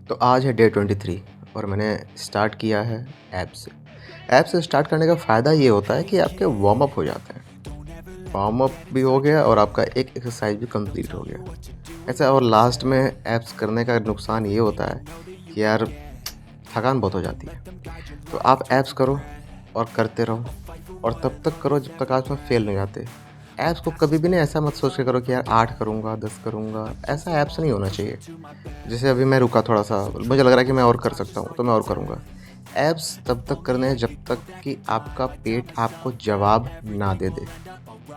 तो आज है डे 23 और मैंने स्टार्ट किया है ऐप से। ऐप से स्टार्ट करने का फ़ायदा ये होता है कि आपके वार्म अप हो जाते हैं। वार्म अप भी हो गया और आपका एक एक्सरसाइज भी कंप्लीट हो गया। ऐसा और लास्ट में ऐप्स करने का नुकसान ये होता है कि यार थकान बहुत हो जाती है। तो आप ऐप्स करो और करते रहो और तब तक करो जब तक आप उसमें फेल नहीं जाते। ऐप्स को कभी भी नहीं ऐसा मत सोच के करो कि यार 8 करूँगा, 10 करूँगा, ऐसा ऐप्स नहीं होना चाहिए। जैसे अभी मैं रुका थोड़ा-सा, मुझे लग रहा है कि मैं और कर सकता हूँ, तो मैं और करूँगा। ऐप्स तब तक करने हैं जब तक कि आपका पेट आपको जवाब ना दे दे,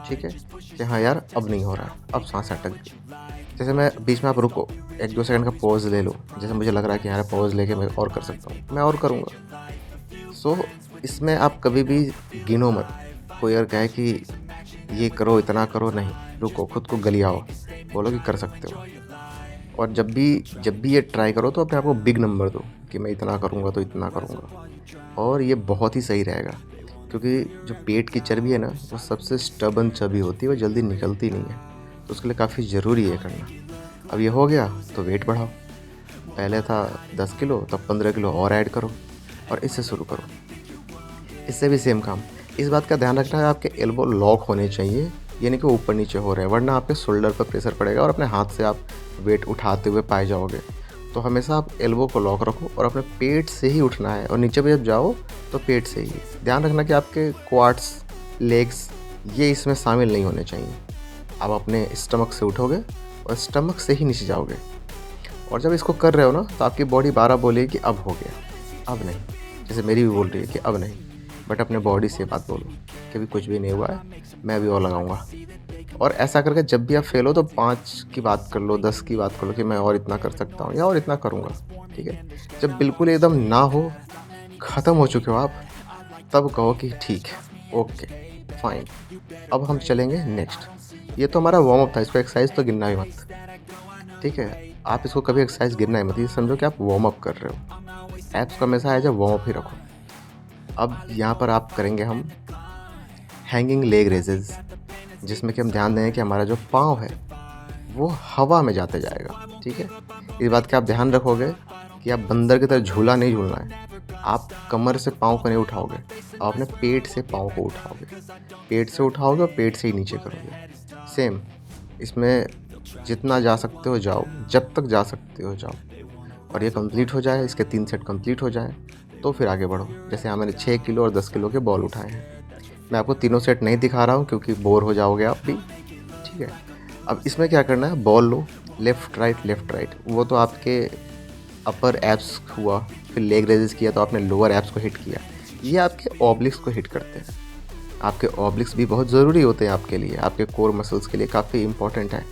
ठीक है? कि हाँ यार, अब नहीं हो रहा है, अब साँस अटक गई। जैसे मैं बीच में आप रुको, 1-2 सेकंड का पॉज़ ले लो, जैसे मुझे लग रहा है कि यार पॉज़ लेके मैं और कर सकता हूँ, मैं और करूँगा। सो इसमें आप कभी भी गिनो मत। कोई अगर कहे कि ये करो, इतना करो, नहीं, रुको, खुद को गलियाओ, बोलो कि कर सकते हो। और जब भी ये ट्राई करो तो अपने आप को बिग नंबर दो कि मैं इतना करूँगा तो इतना करूँगा, और ये बहुत ही सही रहेगा। क्योंकि जो पेट की चर्बी है ना, वो सबसे स्टबर्न चर्बी होती है, वो जल्दी निकलती नहीं है, तो उसके लिए काफ़ी ज़रूरी है करना। अब ये हो गया तो वेट बढ़ाओ। पहले था 10 किलो, तब 15 किलो और ऐड करो और इससे शुरू करो। इससे भी सेम काम। इस बात का ध्यान रखना है आपके एल्बो लॉक होने चाहिए, ये नहीं कि ऊपर नीचे हो रहे हैं, वरना आपके शोल्डर पर प्रेशर पड़ेगा और अपने हाथ से आप वेट उठाते हुए पाए जाओगे। तो हमेशा आप एल्बो को लॉक रखो और अपने पेट से ही उठना है, और नीचे भी जब जाओ तो पेट से ही। ध्यान रखना कि आपके क्वाड्स, लेग्स ये इसमें शामिल नहीं होने चाहिए। आप अपने स्टमक से उठोगे और स्टमक से ही नीचे जाओगे। और जब इसको कर रहे हो ना, तो आपकी बॉडी 12 बोलेगी कि अब हो गया, अब नहीं। जैसे मेरी भी बोल रही है कि अब नहीं, बट अपने बॉडी से बात बोलो कि अभी कुछ भी नहीं हुआ है, मैं अभी और लगाऊंगा। और ऐसा करके जब भी आप फेल हो तो 5 की बात कर लो, 10 की बात कर लो कि मैं और इतना कर सकता हूँ या और इतना करूँगा, ठीक है। जब बिल्कुल एकदम ना हो, ख़त्म हो चुके हो आप, तब कहो कि ठीक है, ओके, फाइन, अब हम चलेंगे नेक्स्ट। ये तो हमारा वार्म अप था, इसको एक्सरसाइज तो गिनना ही मत, ठीक है। आप इसको कभी एक्सरसाइज गिनना ही मत, ये समझो कि आप वार्म अप कर रहे हो। ऐप्स को हमेशा एज ए वार्म अप ही रखो। अब यहाँ पर आप करेंगे हम हैंगिंग लेग रेजेस, जिसमें कि हम ध्यान दें कि हमारा जो पाँव है वो हवा में जाते जाएगा, ठीक है। इस बात का आप ध्यान रखोगे कि आप बंदर की तरह झूला नहीं झूलना है। आप कमर से पाँव को नहीं उठाओगे, आप अपने पेट से पाँव को उठाओगे। पेट से उठाओगे और पेट से ही नीचे करोगे। सेम इसमें जितना जा सकते हो जाओ, जब तक जा सकते हो जाओ, और ये कंप्लीट हो जाए, इसके 3 सेट कंप्लीट हो जाए तो फिर आगे बढ़ो। जैसे यहाँ मैंने 6 किलो और 10 किलो के बॉल उठाए हैं। मैं आपको तीनों सेट नहीं दिखा रहा हूँ क्योंकि बोर हो जाओगे आप भी, ठीक है। अब इसमें क्या करना है, बॉल लो, लेफ़्ट राइट, वो तो आपके अपर एब्स हुआ। फिर लेग रेजेस किया तो आपने लोअर एब्स को हिट किया। ये आपके ऑब्लिक्स को हिट करते हैं। आपके ऑब्लिक्स भी बहुत ज़रूरी होते हैं आपके लिए, आपके कोर मसल्स के लिए काफ़ी इंपॉर्टेंट है।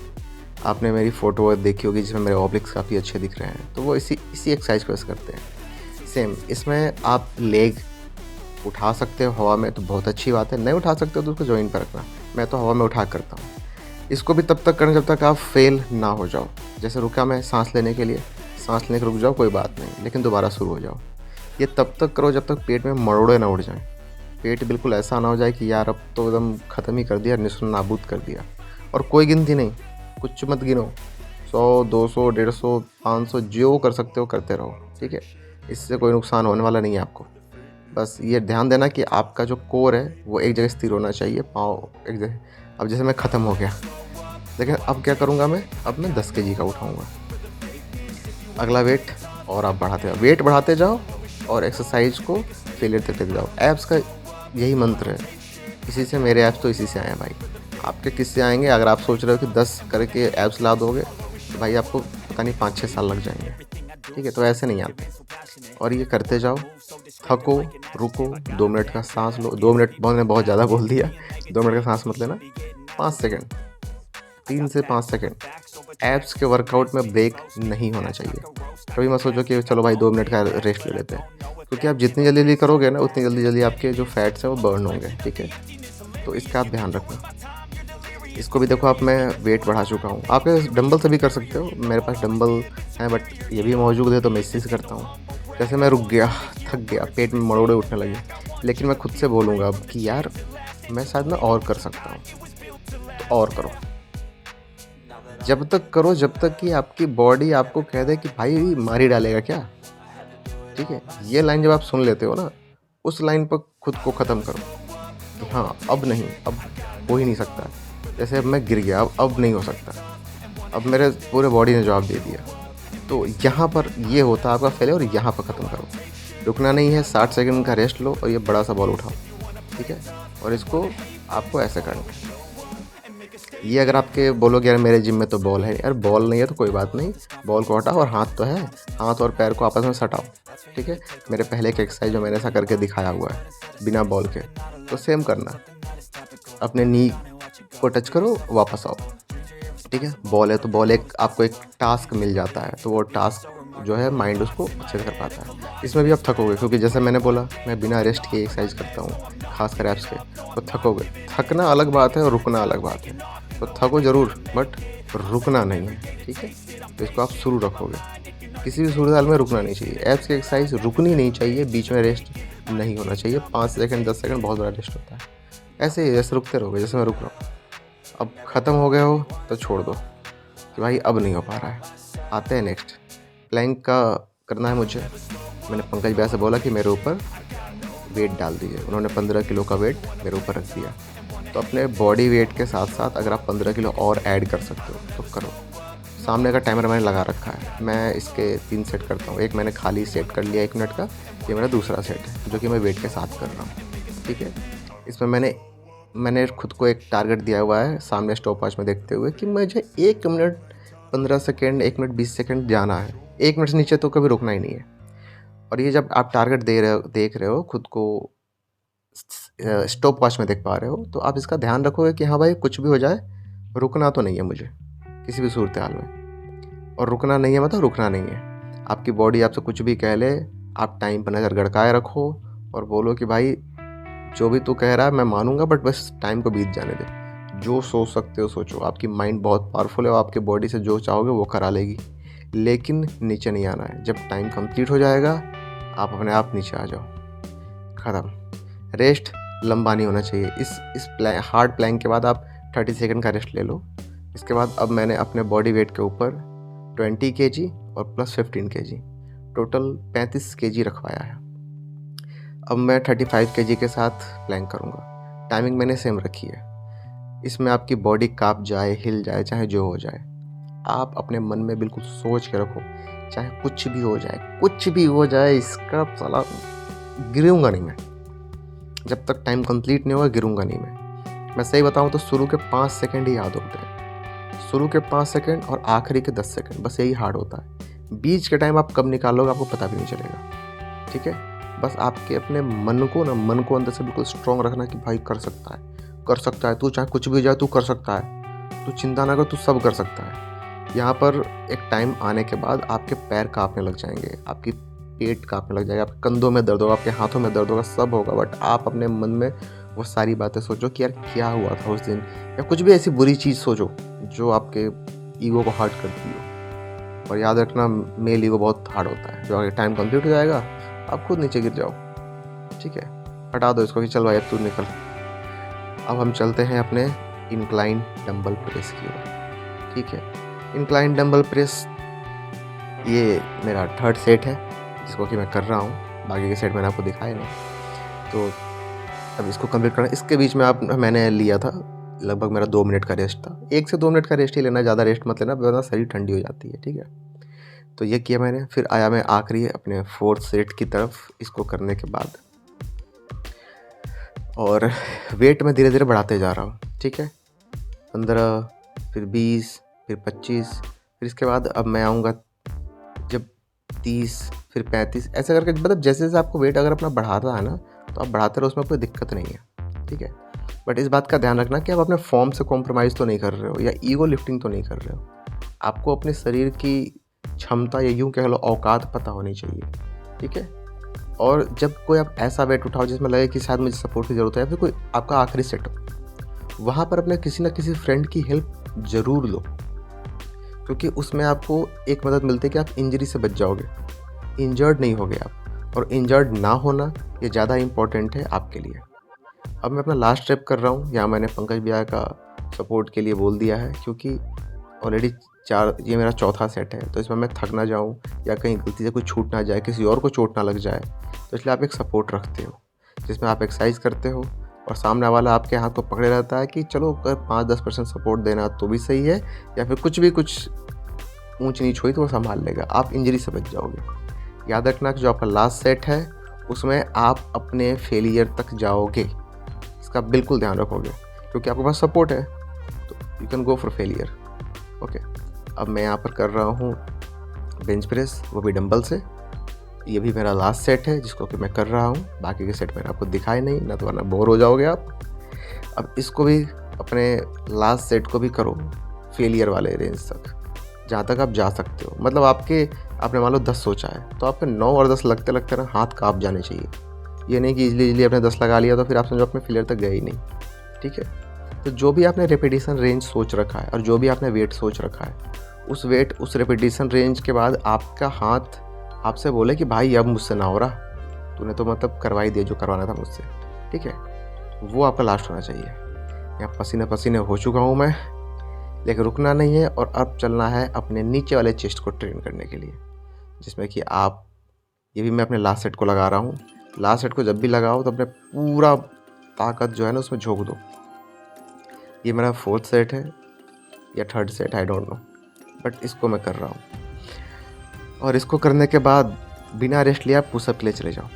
आपने मेरी फ़ोटो देखी होगी जिसमें मेरे ऑब्लिक्स काफ़ी अच्छे दिख रहे हैं, तो वो इसी एक्सरसाइज को ऐसे करते हैं। सेम इसमें आप लेग उठा सकते हो हवा में तो बहुत अच्छी बात है, नहीं उठा सकते हो तो उसको जॉइंट पर रखना। मैं तो हवा में उठा करता हूँ। इसको भी तब तक करना जब तक आप फेल ना हो जाओ। जैसे रुका मैं सांस लेने के लिए, सांस लेने के रुक जाओ, कोई बात नहीं, लेकिन दोबारा शुरू हो जाओ। ये तब तक करो जब तक पेट में मरोड़े ना उड़ जाएं। पेट बिल्कुल ऐसा ना हो जाए कि यार अब तो एकदम ख़त्म ही कर दिया, निस्व नाबूद कर दिया। और कोई गिनती नहीं, कुछ मत गिनो, 100, 200, 150, 500 जो कर सकते हो करते रहो, ठीक है। इससे कोई नुकसान होने वाला नहीं है आपको। बस ये ध्यान देना कि आपका जो कोर है वो एक जगह स्थिर होना चाहिए, पाँव एक जगह। अब जैसे मैं ख़त्म हो गया, लेकिन अब क्या करूँगा मैं, अब मैं 10 केजी का उठाऊँगा। अगला वेट और आप बढ़ाते जाओ, वेट बढ़ाते जाओ और एक्सरसाइज को फेलियर तक लेते जाओ। ऐप्स का यही मंत्र है, इसी से मेरे ऐप्स तो इसी से आए हैं भाई। आपके किससे आएंगे? अगर आप सोच रहे हो कि 10 करके ऐप्स ला दोगे तो भाई आपको पता नहीं 5-6 साल लग जाएंगे, ठीक है। तो ऐसे नहीं आते, और ये करते जाओ। थको, रुको, 2 मिनट का सांस लो। 2 मिनट मैंने बहुत ज़्यादा बोल दिया, 2 मिनट का सांस मत लेना। 5 सेकंड, 3 से 5 सेकंड। एब्स के वर्कआउट में ब्रेक नहीं होना चाहिए। कभी मत सोचो कि चलो भाई 2 मिनट का रेस्ट ले लेते हैं, क्योंकि आप जितनी जल्दी करोगे ना, उतनी जल्दी आपके जो फैट्स हैं वो बर्न होंगे, ठीक है। तो इसका आप ध्यान रखना। इसको भी देखो, आप मैं वेट बढ़ा चुका हूँ। आप डंबल से भी कर सकते हो, मेरे पास डंबल हैं बट ये भी मौजूद है तो मैं इसी से करता हूँ। जैसे मैं रुक गया, थक गया, पेट में मरोड़े उठने लगे, लेकिन मैं खुद से बोलूँगा अब कि यार मैं शायद मैं और कर सकता हूँ, तो और करो। जब तक करो जब तक कि आपकी बॉडी आपको कह दे कि भाई मार ही डालेगा क्या, ठीक है? ये लाइन जब आप सुन लेते हो ना, उस लाइन पर खुद को ख़त्म करो कि हाँ, अब नहीं, अब हो ही नहीं सकता। जैसे अब मैं गिर गया, अब नहीं हो सकता, अब मेरे पूरे बॉडी ने जवाब दे दिया। तो यहाँ पर ये होता है आपका फेलियर, और यहाँ पर ख़त्म करो। रुकना नहीं है, 60 सेकंड का रेस्ट लो और ये बड़ा सा बॉल उठाओ, ठीक है? और इसको आपको ऐसे करना है। ये अगर आपके बोलोगे यार मेरे जिम में तो बॉल है, यार बॉल नहीं है तो कोई बात नहीं, बॉल को हटाओ और हाथ तो है, हाथ और पैर को आपस में सटाओ, ठीक है? मेरे पहले के एक्सरसाइज जो मैंने ऐसा करके दिखाया हुआ है बिना बॉल के, तो सेम करना। अपने नी को टच करो, वापस आओ, ठीक है? बॉल है तो बॉल एक आपको एक टास्क मिल जाता है, तो वो टास्क जो है माइंड उसको अच्छे से कर पाता है। इसमें भी आप थकोगे, क्योंकि जैसे मैंने बोला मैं बिना रेस्ट के एक्सरसाइज करता हूँ, खासकर एब्स के, तो थकोगे। थकना अलग बात है और रुकना अलग बात है। तो थको ज़रूर, बट रुकना नहीं है, ठीक है? तो इसको आप शुरू रखोगे, किसी भी सूरत हाल में रुकना नहीं चाहिए। एब्स की एक्सरसाइज रुकनी नहीं चाहिए, बीच में रेस्ट नहीं होना चाहिए। 5 सेकंड 10 सेकंड बहुत बड़ा रेस्ट होता है। ऐसे ही जैसे रुकते रहोगे, जैसे मैं रुक रहा हूँ। अब ख़त्म हो गए हो तो छोड़ दो कि भाई अब नहीं हो पा रहा है। आते हैं नेक्स्ट, प्लैंक का करना है मुझे। मैंने पंकज भैया से बोला कि मेरे ऊपर वेट डाल दीजिए। उन्होंने 15 किलो का वेट मेरे ऊपर रख दिया। तो अपने बॉडी वेट के साथ साथ अगर आप 15 किलो और ऐड कर सकते हो तो करो। सामने का टाइमर मैंने लगा रखा है। मैं इसके 3 सेट करता हूँ। एक मैंने खाली सेट कर लिया 1 मिनट का, ये मेरा दूसरा सेट है जो कि मैं वेट के साथ कर रहा हूँ, ठीक है? इसमें मैंने खुद को एक टारगेट दिया हुआ है सामने स्टॉप वॉच में देखते हुए कि मुझे 1 मिनट 15 सेकेंड 1 मिनट 20 सेकेंड जाना है। 1 मिनट से नीचे तो कभी रुकना ही नहीं है। और ये जब आप टारगेट देख रहे हो खुद को स्टॉप वॉच में देख पा रहे हो, तो आप इसका ध्यान रखोगे कि हाँ भाई कुछ भी हो जाए रुकना तो नहीं है मुझे किसी भी सूरत हाल में। और रुकना नहीं है मतलब रुकना नहीं है। आपकी बॉडी आपसे कुछ भी कह ले, आप टाइम पर नज़र गड़काए रखो और बोलो कि भाई जो भी तू कह रहा है मैं मानूंगा, बट बस टाइम को बीत जाने दे। जो सोच सकते हो सोचो। आपकी माइंड बहुत पावरफुल है और आपके बॉडी से जो चाहोगे वो करा लेगी, लेकिन नीचे नहीं आना है। जब टाइम कंप्लीट हो जाएगा आप अपने आप नीचे आ जाओ, ख़त्म। रेस्ट लंबा नहीं होना चाहिए। इस हार्ड प्लैंक के बाद आप 30 सेकंड का रेस्ट ले लो। इसके बाद अब मैंने अपने बॉडी वेट के ऊपर 20 kg और प्लस 15 kg, टोटल 35 kg रखवाया है। अब मैं 35 kg के साथ प्लैंक करूँगा। टाइमिंग मैंने सेम रखी है। इसमें आपकी बॉडी काँप जाए, हिल जाए, चाहे जो हो जाए, आप अपने मन में बिल्कुल सोच के रखो, चाहे कुछ भी हो जाए, कुछ भी हो जाए, इसका साला गिरूँगा नहीं मैं। जब तक टाइम कंप्लीट नहीं होगा गिरूँगा नहीं मैं सही बताऊँ तो शुरू के 5 सेकंड ही याद होते हैं। शुरू के 5 सेकंड और आखिरी के 10 सेकंड, बस यही हार्ड होता है। बीच के टाइम आप कब निकालोगे आपको पता भी नहीं चलेगा, ठीक है? बस आपके अपने मन को अंदर से बिल्कुल स्ट्रॉन्ग रखना कि भाई कर सकता है तू, चाहे कुछ भी हो जाए तू कर सकता है, तू चिंता ना कर, तू सब कर सकता है। यहाँ पर एक टाइम आने के बाद आपके पैर कांपने लग जाएंगे, आपकी पेट कांपने लग जाएगा, आपके कंधों में दर्द होगा, आपके हाथों में दर्द होगा, सब होगा, बट आप अपने मन में वो सारी बातें सोचो कि यार क्या हुआ था उस दिन, या कुछ भी ऐसी बुरी चीज़ सोचो जो आपके ईगो को हर्ट करती हो। और याद रखना मेल ईगो बहुत हार्ड होता है। जो आगे टाइम कंप्लीट हो जाएगा आप खुद नीचे गिर जाओ, ठीक है? हटा दो इसको कि चल भाई अब तू निकल। अब हम चलते हैं अपने इंक्लाइन डंबल प्रेस की ओर, ठीक है? इंक्लाइन डंबल प्रेस ये मेरा 3rd सेट है जिसको कि मैं कर रहा हूँ। बाकी के सेट मैंने आपको दिखाए नहीं, तो अब इसको कंप्लीट करना। इसके बीच में मैंने लिया था लगभग मेरा 2 मिनट का रेस्ट था। 1 से 2 मिनट का रेस्ट ही लेना, ज़्यादा रेस्ट मत लेना, वरना शरीर ठंडी हो जाती है, ठीक है? तो ये किया मैंने। फिर आया मैं आखिरी अपने 4th सेट की तरफ। इसको करने के बाद और वेट मैं धीरे धीरे बढ़ाते जा रहा हूँ, ठीक है? 15, फिर 20, फिर 25, फिर इसके बाद अब मैं आऊँगा जब 30, फिर 35, ऐसे करके मतलब जैसे जैसे आपको वेट अगर अपना बढ़ाता है ना तो आप बढ़ाते रहो, उसमें कोई दिक्कत नहीं है, ठीक है? बट इस बात का ध्यान रखना कि आप अपने फॉर्म से कॉम्प्रोमाइज़ तो नहीं कर रहे हो या ईगो लिफ्टिंग तो नहीं कर रहे हो। आपको अपने शरीर की क्षमता या यूँ कह लो औकात पता होनी चाहिए, ठीक है? और जब कोई आप ऐसा वेट उठाओ जिसमें लगे कि शायद मुझे सपोर्ट की ज़रूरत है, या फिर कोई आपका आखिरी सेट हो, वहाँ पर अपने किसी न किसी फ्रेंड की हेल्प ज़रूर लो, क्योंकि उसमें आपको एक मदद मिलती है कि आप इंजरी से बच जाओगे, इंजर्ड नहीं होगे आप। और इंजर्ड ना होना ये ज़्यादा इम्पोर्टेंट है आपके लिए। अब मैं अपना लास्ट स्टेप कर रहा हूँ। यहाँ मैंने पंकज भैया का सपोर्ट के लिए बोल दिया है, क्योंकि ऑलरेडी 4 ये मेरा चौथा सेट है, तो इसमें मैं थक ना जाऊँ या कहीं गलती से कुछ छूट ना जाए, किसी और को चोट ना लग जाए। तो इसलिए आप एक सपोर्ट रखते हो, जिसमें आप एक्सरसाइज करते हो और सामने वाला आपके हाथ को पकड़े रहता है कि चलो अगर 5-10% सपोर्ट देना तो भी सही है, या फिर कुछ भी कुछ ऊँच-नीच हुई तो वो सँभाल लेगा, आप इंजरी से बच जाओगे। याद रखना कि जो आपका लास्ट सेट है, उसमें आप अपने फेलियर तक जाओगे, इसका बिल्कुल ध्यान रखोगे, क्योंकि आपके पास सपोर्ट है, तो you can go for failure. Okay, अब मैं यहाँ पर कर रहा हूँ बेंच प्रेस, वो भी डंबल से। ये भी मेरा लास्ट सेट है जिसको कि मैं कर रहा हूँ, बाकी के सेट मैंने आपको दिखाए नहीं, ना तो वरना बोर हो जाओगे आप। अब इसको भी, अपने लास्ट सेट को भी करो फेलियर वाले रेंज तक, जहाँ तक आप जा सकते हो। मतलब आपने मान लो 10 सोचा है, तो आपके 9 और 10 लगते लगते ना हाथ काँप जाने चाहिए। ये नहीं कि इजली आपने 10 लगा लिया तो फिर आप समझो अपने फेलियर तक गए ही नहीं। ठीक है, तो जो भी आपने रेपिटेशन रेंज सोच रखा है और जो भी आपने वेट सोच रखा है, उस रेपिटेशन रेंज के बाद आपका हाथ आपसे बोले कि भाई अब मुझसे ना हो रहा, तूने तो मतलब करवा ही दिया जो करवाना था मुझसे। ठीक है, वो आपका लास्ट होना चाहिए। यहाँ पसीने पसीने हो चुका हूँ मैं, लेकिन रुकना नहीं है और अब चलना है अपने नीचे वाले चेस्ट को ट्रेन करने के लिए, जिसमें कि आप, ये भी मैं अपने लास्ट सेट को लगा रहा हूँ। लास्ट सेट को जब भी लगाओ तो अपने पूरा ताकत जो है ना उसमें झोंक दो। ये मेरा 4th सेट है या 3rd set, I don't know, but इसको मैं कर रहा हूँ। और इसको करने के बाद बिना रेस्ट लिए आप पुशअप के लिए चले जाओ।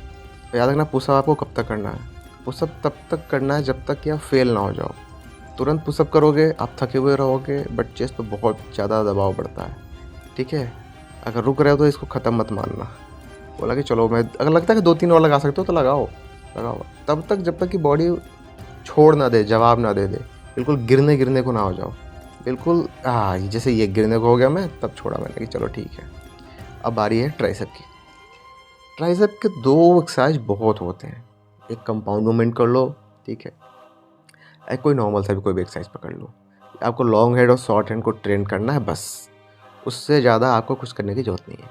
तो याद रखना, पुशअप आपको कब तक करना है? पुशअप तब तक करना है जब तक कि आप फेल ना हो जाओ। तुरंत पुशअप करोगे आप थके हुए रहोगे, बट चेस्ट पे बहुत ज़्यादा दबाव बढ़ता है। ठीक है, अगर रुक रहे हो तो इसको ख़त्म मत मानना। बोला कि चलो, मैं अगर लगता है कि 2-3 और लगा सकते हो तो लगाओ तब तक जब तक कि बॉडी छोड़ ना दे, जवाब ना दे बिल्कुल गिरने को ना हो जाओ। बिल्कुल जैसे ये गिरने को हो गया मैं, तब छोड़ा मैंने कि चलो ठीक है। अब बारी है ट्राइसेप की। ट्राइसेप के 2 एक्सरसाइज बहुत होते हैं। एक कंपाउंड मूवमेंट कर लो, ठीक है, कोई नॉर्मल सा भी कोई भी एक्सरसाइज पकड़ लो। आपको लॉन्ग हेड और शॉर्ट हैंड को ट्रेन करना है बस, उससे ज़्यादा आपको कुछ करने की ज़रूरत नहीं है।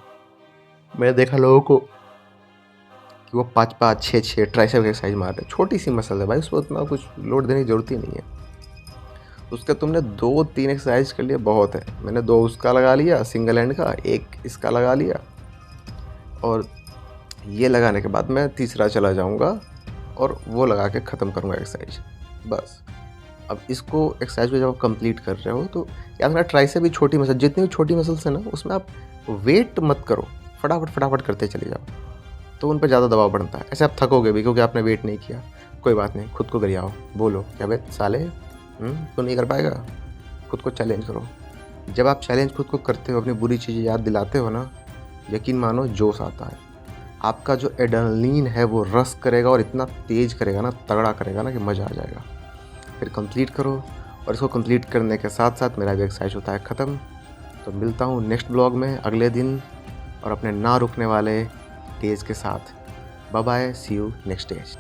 मैंने देखा लोगों को कि वो 5-5, 6-6 ट्राइसेप एक्सरसाइज मार रहे हैं। छोटी सी मसल है भाई, उसको उतना कुछ लोड देने की ज़रूरत ही नहीं है। उसका तुमने 2-3 एक्सरसाइज के लिए बहुत है। मैंने 2 उसका लगा लिया सिंगल हैंड का, 1 इसका लगा लिया, और ये लगाने के बाद मैं तीसरा चला जाऊंगा और वो लगा के ख़त्म करूंगा एक्सरसाइज बस। अब इसको एक्सरसाइज को जब आप कंप्लीट कर रहे हो तो याद रखना, ट्राइसेप भी छोटी मसल, जितनी भी छोटी मसल्स है ना उसमें आप वेट मत करो, फटाफट करते चले जाओ, तो उन पर ज़्यादा दबाव बढ़ता है। ऐसे आप थकोगे भी क्योंकि आपने वेट नहीं किया। कोई बात नहीं, खुद को गरियाओ, बोलो क्या बे साले, तो नहीं कर पाएगा, खुद को चैलेंज करो। जब आप चैलेंज खुद को करते हो, अपनी बुरी चीज़ें याद दिलाते हो ना, यकीन मानो जोश आता है। आपका जो एड्रेनलिन है वो रश करेगा और इतना तेज़ करेगा ना, तगड़ा करेगा ना कि मज़ा आ जाएगा। फिर कंप्लीट करो, और इसको कंप्लीट करने के साथ साथ मेरा भी एक्सरसाइज होता है ख़त्म। तो मिलता हूँ नेक्स्ट ब्लॉग में अगले दिन, और अपने ना रुकने वाले डेज़ के साथ। Bye bye, see you next days.